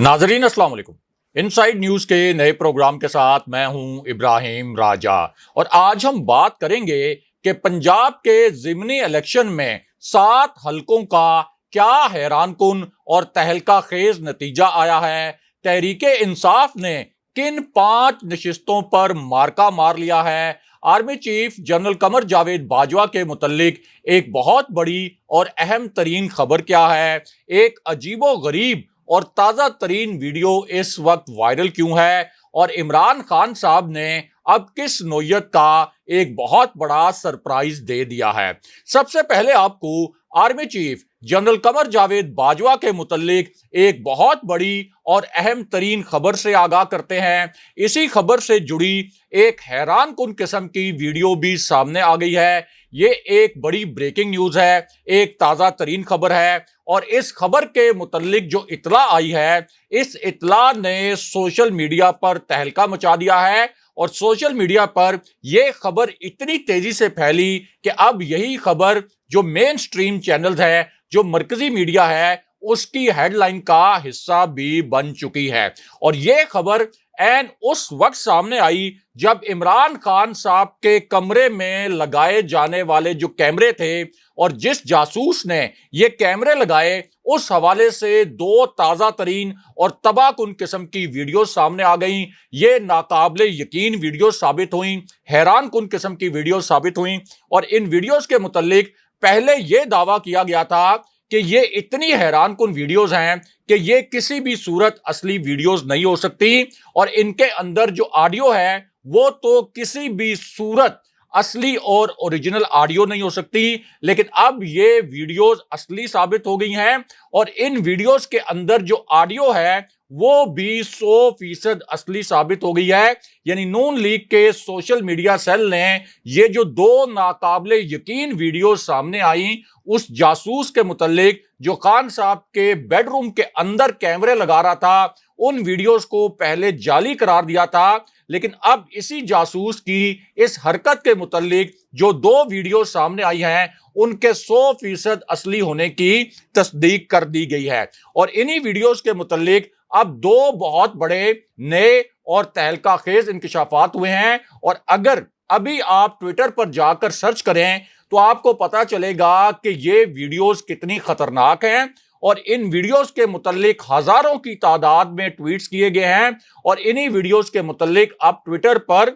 नाजरीन अस्सलाम वालेकुम। इनसाइड न्यूज के नए प्रोग्राम के साथ मैं हूं इब्राहिम राजा और आज हम बात करेंगे कि पंजाब के ज़िमनी इलेक्शन में 7 हलकों का क्या हैरानकुन और तहलका खेज नतीजा आया है। तहरीके इंसाफ ने किन 5 नशिस्तों पर मार्का मार लिया है। Army chief general Qamar Javed Bajwa के मुतल्लिक एक बहुत बड़ी और अहम तरीन खबर क्या है। एक अजीबो गरीब और ताज़ा तरीन वीडियो इस वक्त वायरल क्यों है और इमरान खान साहब ने अब किस नौयत का एक बहुत बड़ा सरप्राइज दे दिया है। सबसे पहले आपको army chief general Qamar Javed Bajwa के मुतल्लिक एक बहुत बड़ी और अहम तरीन खबर से आगाह करते हैं। इसी खबर से जुड़ी एक हैरान कुन किस्म की वीडियो भी सामने आ गई है। ये एक बड़ी ब्रेकिंग न्यूज है, एक ताज़ा तरीन खबर है और इस खबर के मुतल्लिक जो इतला आई है, इस इतला ने सोशल मीडिया पर तहलका मचा दिया है और सोशल मीडिया पर यह खबर इतनी तेजी से फैली कि अब यही खबर जो मेन स्ट्रीम चैनल्स है, जो मरकजी मीडिया है, उसकी हेडलाइन का हिस्सा भी बन चुकी है। और यह खबर एन उस वक्त सामने आई जब इमरान खान साहब के कमरे में लगाए जाने वाले जो कैमरे थे और जिस जासूस ने ये कैमरे लगाए, उस हवाले से 2 ताज़ा तरीन और तबाहकुन किस्म की वीडियो सामने आ गई। ये नाकाबिले यकीन वीडियो साबित हुई, हैरान कुन किस्म की वीडियो साबित हुई और इन वीडियोस के मुतल्लिक पहले ये दावा किया गया था कि ये इतनी हैरान कुन वीडियोस हैं कि ये किसी भी सूरत असली वीडियोस नहीं हो सकती और इनके अंदर जो ऑडियो है वो तो किसी भी सूरत असली और ओरिजिनल ऑडियो नहीं हो सकती। लेकिन अब ये वीडियोस असली साबित हो गई हैं और इन वीडियोस के अंदर जो ऑडियो है वो भी 100% असली साबित हो गई है। यानी नून लीग के सोशल मीडिया सेल ने ये जो 2 नाकाबिले यकीन वीडियो सामने आई उस जासूस के मुतल्लिक जो खान साहब के बेडरूम के अंदर कैमरे लगा रहा था, उन वीडियोस को पहले जाली करार दिया था। लेकिन अब इसी जासूस की इस हरकत के मुतल्लिक जो 2 वीडियो सामने आई हैं उनके 100% असली होने की तस्दीक कर दी गई है। और इन्हीं वीडियोस के मुतल्लिक अब 2 बहुत बड़े नए और तहलका खेज इंकशाफात हुए हैं। और अगर अभी आप ट्विटर पर जाकर सर्च करें तो आपको पता चलेगा कि ये वीडियोस कितनी खतरनाक हैं और इन वीडियोस के मुतल्लिक हजारों की तादाद में ट्वीट्स किए गए हैं और इन्हीं वीडियोस के मुतल्लिक अब ट्विटर पर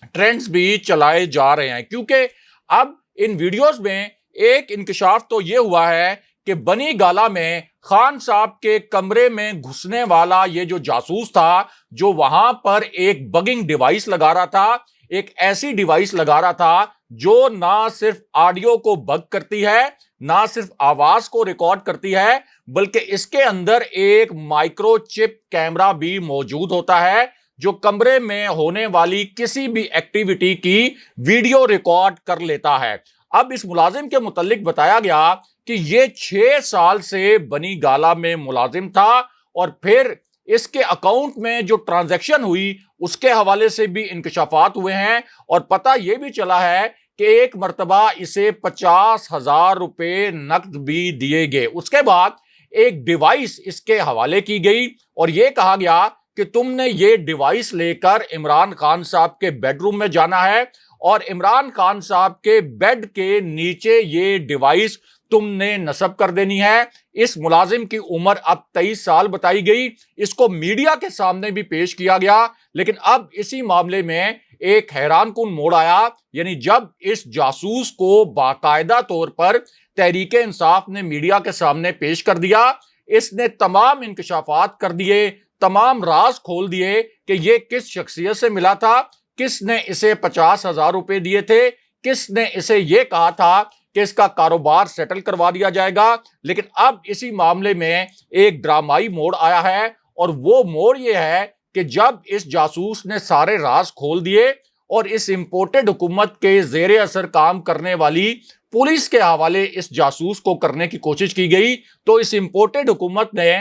ट्रेंड्स भी चलाए जा रहे हैं। क्योंकि अब इन वीडियोस में एक इंकशाफ तो ये हुआ है कि बनी गाला में खान साहब के कमरे में घुसने वाला ये जो जासूस था, जो वहां पर एक बगिंग डिवाइस लगा रहा था, एक ऐसी डिवाइस लगा रहा था जो ना सिर्फ ऑडियो को बग करती है, ना सिर्फ आवाज को रिकॉर्ड करती है, बल्कि इसके अंदर एक माइक्रोचिप कैमरा भी मौजूद होता है जो कमरे में होने वाली किसी भी एक्टिविटी की वीडियो रिकॉर्ड कर लेता है। अब इस मुलाजिम के मुतल्लिक बताया गया कि ये 6 साल से बनी गाला में मुलाजिम था और फिर इसके अकाउंट में जो ट्रांजैक्शन हुई उसके हवाले से भी इंकशाफात हुए हैं और पता यह भी चला है कि एक मर्तबा इसे 50,000 रुपए नकद भी दिए गए। उसके बाद एक डिवाइस इसके हवाले की गई और यह कहा गया कि तुमने ये डिवाइस लेकर इमरान खान साहब के बेडरूम में जाना है और इमरान खान साहब के बेड के नीचे ये डिवाइस तुमने नस्ब कर देनी है। इस मुलाजिम की उम्र अब 23 साल बताई गई। इसको मीडिया के सामने भी पेश किया गया। लेकिन अब इसी मामले में एक हैरानकुन मोड़ आया। यानी जब इस जासूस को बाकायदा तौर पर तहरीके इंसाफ ने मीडिया के सामने पेश कर दिया, इसने तमाम इंकशाफात कर दिए, तमाम राज खोल दिए कि ये किस शख्सियत से मिला था, किसने इसे 50,000 रुपए दिए थे, किसने इसे ये कहा था कि इसका कारोबार सेटल करवा दिया जाएगा। लेकिन अब इसी मामले में एक ड्रामाई मोड़ आया है और वो मोड़ ये है कि जब इस जासूस ने सारे राज खोल दिए और इस इंपोर्टेड हुकूमत के जेर असर काम करने वाली पुलिस के हवाले इस जासूस को करने की कोशिश की गई, तो इस इंपोर्टेड हुकूमत ने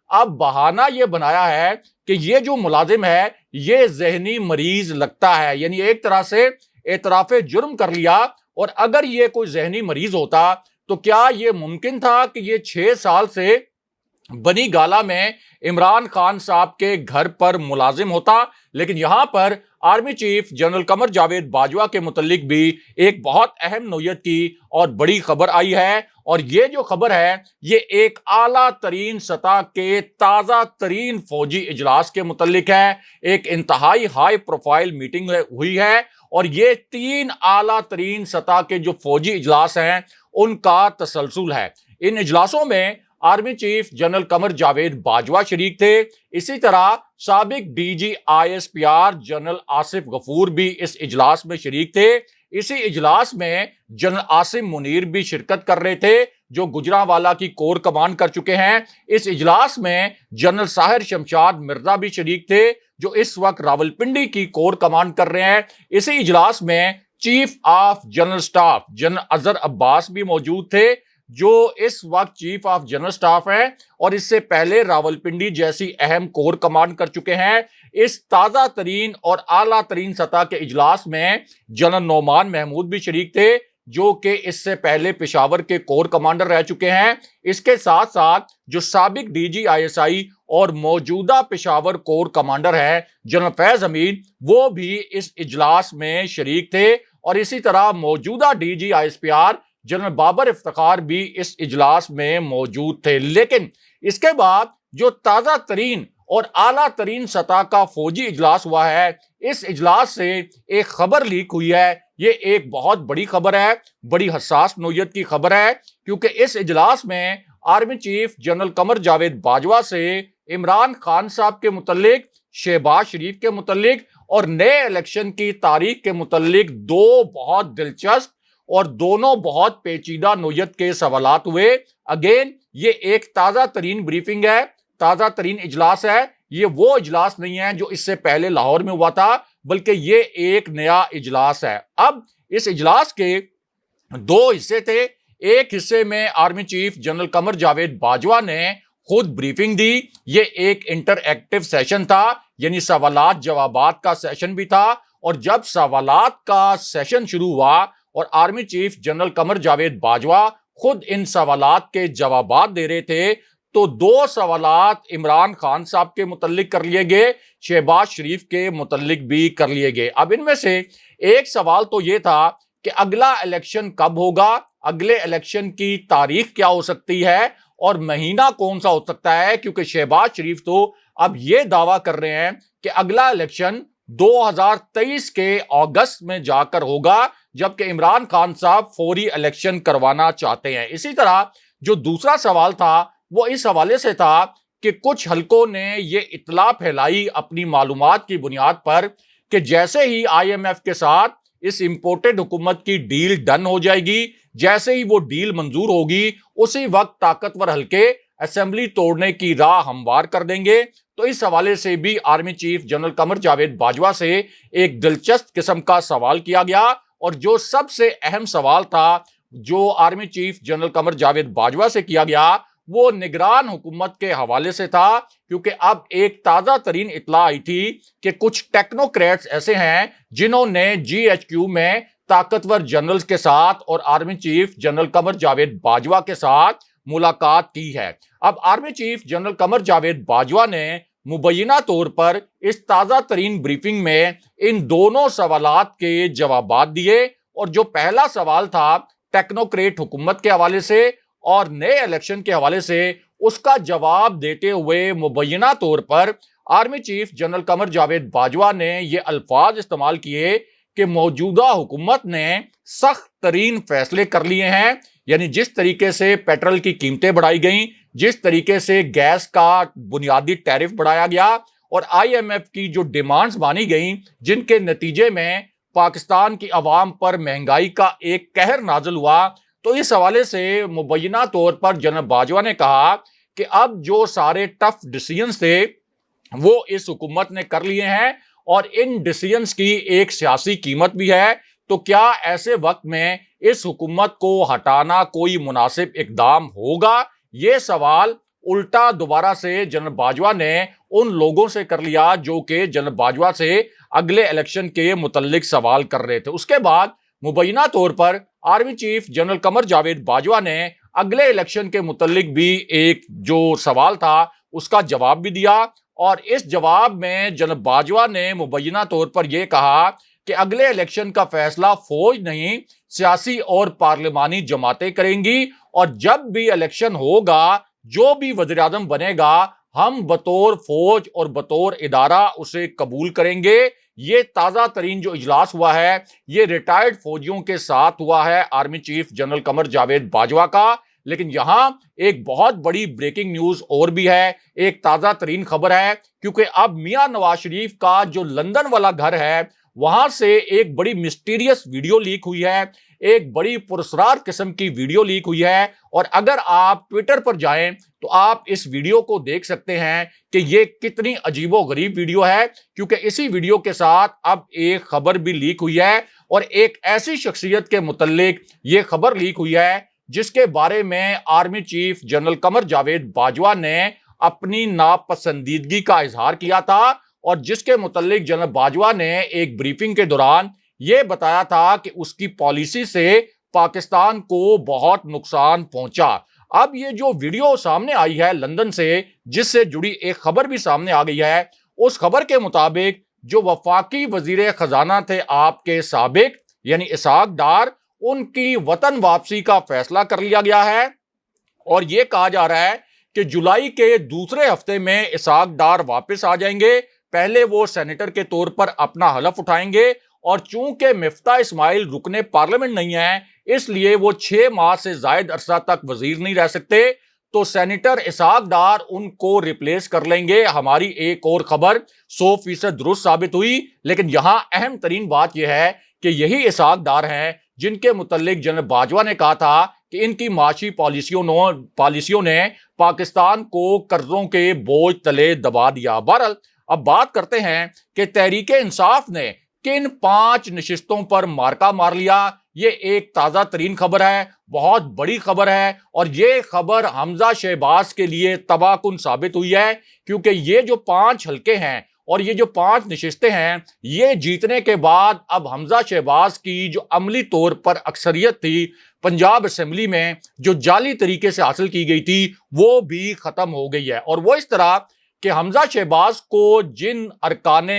अब बहाना यह बनाया है कि ये जो मुलाजिम है ये जहनी मरीज लगता है। यानी एक तरह से एतराफे जुर्म कर लिया। और अगर ये कोई जहनी मरीज होता तो क्या ये मुमकिन था कि ये 6 साल से बनी गाला में इमरान खान साहब के घर पर मुलाजिम होता, लेकिन यहां पर army chief general Qamar Javed Bajwa के मुतल्लिक भी एक बहुत अहम नौयत की और बड़ी खबर आई है। और ये जो खबर है ये एक आला तरीन सतह के ताजा तरीन फौजी इजलास के मुतल्लिक है। एक इंतहाई हाई प्रोफाइल मीटिंग हुई है और ये 3 आला तरीन सतह के जो फौजी इजलास हैं उनका तसलसल है। इन इजलासों में army chief general Qamar Javed Bajwa शरीक थे। इसी तरह साबिक DG ISPR general Asif Ghafoor भी इस इजलास में शरीक थे। इसी इजलास में जनरल आसिम मुनीर भी शिरकत कर रहे थे जो गुजरांवाला की कोर कमांड कर चुके हैं। इस इजलास में जनरल साहिर शमशाद मिर्जा भी शरीक थे जो इस वक्त रावलपिंडी की कोर कमांड कर रहे हैं। इसी इजलास में chief of general staff general Azhar Abbas भी मौजूद थे जो इस वक्त चीफ ऑफ जनरल स्टाफ है और इससे पहले रावलपिंडी जैसी अहम कोर कमांड कर चुके हैं। इस ताजा तरीन और आला तरीन सतह के इजलास में जनरल नोमान महमूद भी शरीक थे जो कि इससे पहले पेशावर के कोर कमांडर रह चुके हैं। इसके साथ साथ जो साबिक DG ISI और मौजूदा पेशावर कोर कमांडर है जनरल फैज अमीन वो भी इस इजलास में शरीक थे और इसी तरह मौजूदा DG ISPR general Babar Iftikhar भी इस इजलास में मौजूद थे। लेकिन इसके बाद जो ताजा तरीन और आला तरीन सतह का फौजी इजलास हुआ है, इस इजलास से एक खबर लीक हुई है। ये एक बहुत बड़ी खबर है, बड़ी हसास नौयत की खबर है, क्योंकि इस इजलास में army chief general Qamar Javed Bajwa से इमरान खान साहब के मुतल्लिक, शहबाज शरीफ के मुतल्लिक और नए इलेक्शन की तारीख के मुतल्लिक 2 बहुत दिलचस्प और दोनों बहुत पेचीदा नौयत के सवालात हुए। अगेन ये एक ताजा तरीन ब्रीफिंग है, ताजा तरीन इजलास है। ये वो इजलास नहीं है जो इससे पहले लाहौर में हुआ था, बल्कि ये एक नया इजलास है। अब इस इजलास के 2 हिस्से थे। एक हिस्से में army chief general Qamar Javed Bajwa ने खुद ब्रीफिंग दी। ये एक इंटरएक्टिव सेशन था, यानी सवालात जवाबात का सेशन भी था। और जब सवालात का सेशन शुरू हुआ और army chief general Qamar Javed Bajwa खुद इन सवालात के जवाबात दे रहे थे तो 2 सवालात इमरान खान साहब के मुतल्लिक कर लिए गए, शहबाज शरीफ के मुतल्लिक भी कर लिए गए। अब इनमें से एक सवाल तो ये था कि अगला इलेक्शन कब होगा, अगले इलेक्शन की तारीख क्या हो सकती है और महीना कौन सा हो सकता है, क्योंकि शहबाज शरीफ तो अब ये दावा कर रहे हैं कि अगला इलेक्शन 2023 के अगस्त में जाकर होगा, जबकि इमरान खान साहब फौरी इलेक्शन करवाना चाहते हैं। इसी तरह जो दूसरा सवाल था वो इस हवाले से था कि कुछ हलकों ने ये इत्तला फैलाई अपनी मालूमात की बुनियाद पर कि जैसे ही IMF के साथ इस इंपोर्टेड हुकूमत की डील डन हो जाएगी, जैसे ही वो डील मंजूर होगी, उसी वक्त ताकतवर हलके असेंबली तोड़ने की राह हमवार कर देंगे। तो इस हवाले से भी army chief general Qamar Javed Bajwa से एक दिलचस्प किस्म का सवाल किया गया। और जो सबसे अहम सवाल था जो army chief general Qamar Javed Bajwa से किया गया वो निगरान हुकूमत के हवाले से था, क्योंकि अब एक ताजा तरीन इत्तला आई थी कि कुछ टेक्नोक्रेट्स ऐसे हैं जिन्होंने GHQ में ताकतवर जनरल्स के साथ और army chief general Qamar Javed Bajwa के साथ मुलाकात की है। अब army chief general Qamar Javed Bajwa ने मुबैना तौर पर इस ताजा तरीन ब्रीफिंग में इन दोनों सवालात के जवाबात दिए। और जो पहला सवाल था टेक्नोक्रेट हुकूमत के हवाले से और नए इलेक्शन के हवाले से, उसका जवाब देते हुए मुबैना तौर पर army chief general Qamar Javed Bajwa ने ये अल्फाज इस्तेमाल किए कि मौजूदा हुकूमत ने सख्त तरीन फैसले कर लिए हैं। यानी जिस तरीके से पेट्रोल की कीमतें बढ़ाई गई, जिस तरीके से गैस का बुनियादी टैरिफ बढ़ाया गया और IMF की जो डिमांड्स मानी गई, जिनके नतीजे में पाकिस्तान की आवाम पर महंगाई का एक कहर नाज़िल हुआ, तो इस हवाले से मुबैना तौर पर जनरल बाजवा ने कहा कि अब जो सारे टफ डिसीजंस थे वो इस हुकूमत ने कर लिए हैं और इन डिसीजंस की एक सियासी कीमत भी है। तो क्या ऐसे वक्त में इस हुकूमत को हटाना कोई मुनासिब इकदाम होगा? ये सवाल उल्टा दोबारा से जनरल बाजवा ने उन लोगों से कर लिया जो कि जनरल बाजवा से अगले इलेक्शन के मुतल्लिक सवाल कर रहे थे। उसके बाद मुबैना तौर पर army chief general Qamar Javed Bajwa ने اگلے الیکشن کے متعلق بھی ایک جو سوال تھا اس کا جواب بھی دیا، اور اس جواب میں جناب باجوہ نے مبینہ طور پر یہ کہا کہ اگلے الیکشن کا فیصلہ فوج نہیں سیاسی اور پارلیمانی جماعتیں کریں گی، اور جب بھی الیکشن ہوگا جو بھی وزیر اعظم بنے گا ہم بطور فوج اور بطور ادارہ اسے قبول کریں گے۔ یہ تازہ ترین جو اجلاس ہوا ہے یہ ریٹائرڈ فوجیوں کے ساتھ ہوا ہے، army chief general Qamar Javed Bajwa کا۔ لیکن یہاں ایک بہت بڑی بریکنگ نیوز اور بھی ہے، ایک تازہ ترین خبر ہے، کیونکہ اب میاں نواز شریف کا جو لندن والا گھر ہے وہاں سے ایک بڑی مسٹیریس ویڈیو لیک ہوئی ہے، ایک بڑی پراسرار قسم کی ویڈیو لیک ہوئی ہے، اور اگر آپ ٹویٹر پر جائیں تو آپ اس ویڈیو کو دیکھ سکتے ہیں کہ یہ کتنی عجیب و غریب ویڈیو ہے، کیونکہ اسی ویڈیو کے ساتھ اب ایک خبر بھی لیک ہوئی ہے، اور ایک ایسی شخصیت کے متعلق یہ خبر لیک ہوئی ہے جس کے بارے میں army chief general Qamar Javed Bajwa نے اپنی ناپسندیدگی کا اظہار کیا تھا، اور جس کے متعلق جنرل باجوہ نے ایک بریفنگ کے دوران یہ بتایا تھا کہ اس کی پالیسی سے پاکستان کو بہت نقصان پہنچا۔ اب یہ جو ویڈیو سامنے آئی ہے لندن سے، جس سے جڑی ایک خبر بھی سامنے آ گئی ہے، اس خبر کے مطابق جو وفاقی وزیر خزانہ تھے آپ کے سابق یعنی اسحاق ڈار، ان کی وطن واپسی کا فیصلہ کر لیا گیا ہے، اور یہ کہا جا رہا ہے کہ جولائی کے دوسرے ہفتے میں اسحاق ڈار واپس آ جائیں گے۔ پہلے وہ سینیٹر کے طور پر اپنا حلف اٹھائیں گے، اور چونکہ مفتاح اسماعیل رکن پارلیمنٹ نہیں ہیں اس لیے وہ 6 ماہ سے زائد عرصہ تک وزیر نہیں رہ سکتے، تو سینیٹر اسحاق ڈار ان کو ریپلیس کر لیں گے۔ ہماری ایک اور خبر 100% درست ثابت ہوئی، لیکن یہاں اہم ترین بات یہ ہے کہ یہی اسحاق ڈار ہیں جن کے متعلق جناب باجوہ نے کہا تھا کہ ان کی معاشی پالیسیوں نے پاکستان کو قرضوں کے بوجھ تلے دبا دیا۔ بہرحال اب بات کرتے ہیں کہ تحریک انصاف نے کن 5 نشستوں پر مارکا مار لیا۔ یہ ایک تازہ ترین خبر ہے، بہت بڑی خبر ہے، اور یہ خبر حمزہ شہباز کے لیے تباہ کن ثابت ہوئی ہے، کیونکہ یہ جو 5 حلقے ہیں اور یہ جو 5 نشستیں ہیں یہ جیتنے کے بعد اب حمزہ شہباز کی جو عملی طور پر اکثریت تھی پنجاب اسمبلی میں جو جعلی طریقے سے حاصل کی گئی تھی وہ بھی ختم ہو گئی ہے، اور وہ اس طرح کہ حمزہ شہباز کو جن ارکان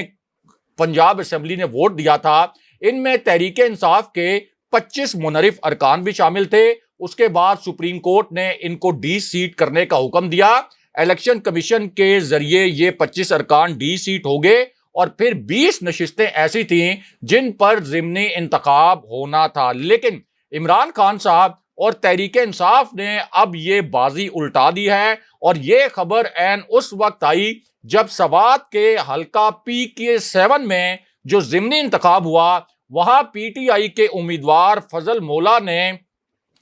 پنجاب اسمبلی نے ووٹ دیا تھا ان میں تحریک انصاف کے 25 منحرف ارکان بھی شامل تھے۔ اس کے بعد سپریم کورٹ نے ان کو ڈی سیٹ کرنے کا حکم دیا، الیکشن کمیشن کے ذریعے یہ 25 ارکان ڈی سیٹ ہو گئے، اور پھر 20 نشستیں ایسی تھیں جن پر ضمنی انتخاب ہونا تھا، لیکن عمران خان صاحب اور تحریک انصاف نے اب یہ بازی الٹا دی ہے، اور یہ خبر عین اس وقت آئی جب سوات کے حلقہ پی کے 7 میں جو ضمنی انتخاب ہوا وہاں پی ٹی آئی کے امیدوار فضل مولا نے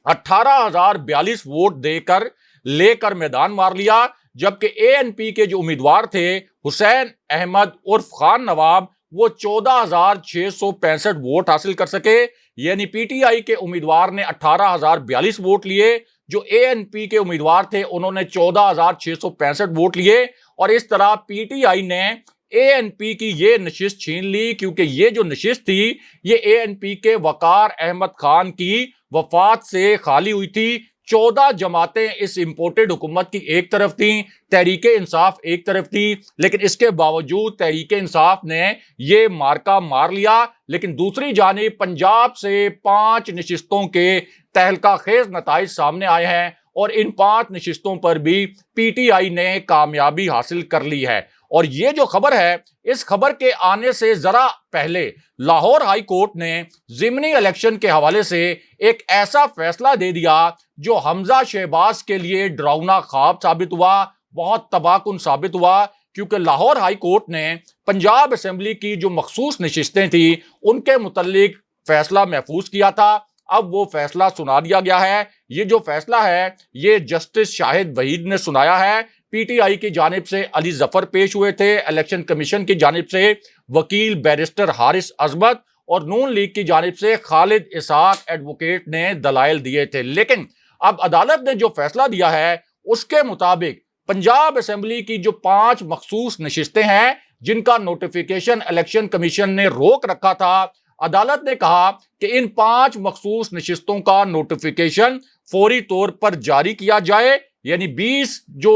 18,042 ووٹ لے کر میدان مار لیا، جبکہ اے این پی کے جو امیدوار تھے حسین احمد عرف خان نواب وہ 14,665 ووٹ حاصل کر سکے، یعنی پی ٹی آئی کے امیدوار نے 18,042 ووٹ لیے، جو اے این پی کے امیدوار تھے انہوں نے 14,665 ووٹ لیے، اور اس طرح پی ٹی آئی نے اے این پی کی یہ نشست چھین لی، کیونکہ یہ جو نشست تھی یہ اے این پی کے وقار احمد خان کی وفات سے خالی ہوئی تھی۔ 14 جماعتیں اس امپورٹڈ حکومت کی ایک طرف تھیں، تحریک انصاف ایک طرف تھی، لیکن اس کے باوجود تحریک انصاف نے یہ مارکا مار لیا۔ لیکن دوسری جانب پنجاب سے 5 نشستوں کے تہلکہ خیز نتائج سامنے آئے ہیں، اور ان 5 نشستوں پر بھی پی ٹی آئی نے کامیابی حاصل کر لی ہے۔ اور یہ جو خبر ہے اس خبر کے آنے سے ذرا پہلے لاہور ہائی کورٹ نے ضمنی الیکشن کے حوالے سے ایک ایسا فیصلہ دے دیا جو حمزہ شہباز کے لیے ڈراؤنا خواب ثابت ہوا، بہت تباہ کن ثابت ہوا، کیونکہ لاہور ہائی کورٹ نے پنجاب اسمبلی کی جو مخصوص نشستیں تھیں ان کے متعلق فیصلہ محفوظ کیا تھا۔ اب وہ فیصلہ سنا دیا گیا ہے۔ یہ جو فیصلہ ہے یہ جسٹس شاہد وحید نے سنایا ہے۔ پی ٹی آئی کی جانب سے علی ظفر پیش ہوئے تھے، الیکشن کمیشن کی جانب سے وکیل بیرسٹر حارث عظمت، اور نون لیگ کی جانب سے خالد اسحاق ایڈوکیٹ نے دلائل دیے تھے۔ لیکن اب عدالت نے جو فیصلہ دیا ہے اس کے مطابق پنجاب اسمبلی کی جو 5 مخصوص نشستیں ہیں جن کا نوٹیفیکیشن الیکشن کمیشن نے روک رکھا تھا، عدالت نے کہا کہ ان 5 مخصوص نشستوں کا نوٹیفیکیشن فوری طور پر جاری کیا جائے، یعنی 20 جو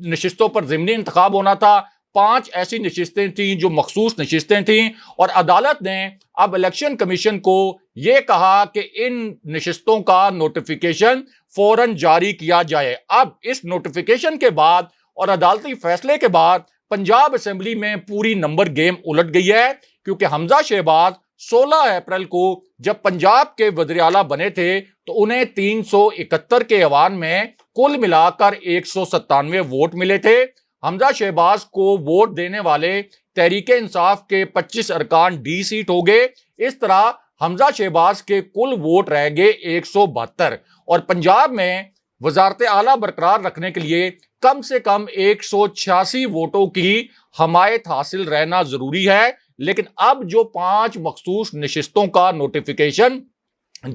نشستوں پر ضمنی انتخاب ہونا تھا، 5 ایسی نشستیں تھیں جو مخصوص نشستیں تھیں، اور عدالت نے اب الیکشن کمیشن کو یہ کہا کہ ان نشستوں کا نوٹیفیکیشن فوراً جاری کیا جائے۔ اب اس نوٹیفیکیشن کے بعد اور عدالتی فیصلے کے بعد پنجاب اسمبلی میں پوری نمبر گیم الٹ گئی ہے، کیونکہ حمزہ شہباز 16 اپریل کو جب پنجاب کے وزیر اعلیٰ بنے تھے تو انہیں 371 کے ایوان میں کل ملا کر 197 ووٹ ملے تھے۔ حمزہ شہباز کو ووٹ دینے والے تحریک انصاف کے 25 ارکان ڈی سیٹ ہو گئے۔ اس طرح حمزہ شہباز کے کل ووٹ رہ گئے 172، اور پنجاب میں وزارت اعلیٰ برقرار رکھنے کے لیے کم سے کم 186 ووٹوں کی حمایت حاصل رہنا ضروری ہے۔ لیکن اب جو 5 مخصوص نشستوں کا نوٹیفیکیشن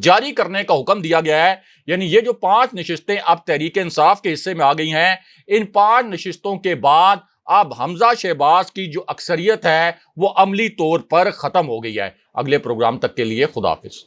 جاری کرنے کا حکم دیا گیا ہے، یعنی یہ جو 5 نشستیں اب تحریک انصاف کے حصے میں آ گئی ہیں، ان 5 نشستوں کے بعد اب حمزہ شہباز کی جو اکثریت ہے وہ عملی طور پر ختم ہو گئی ہے۔ اگلے پروگرام تک کے لیے خدا حافظ۔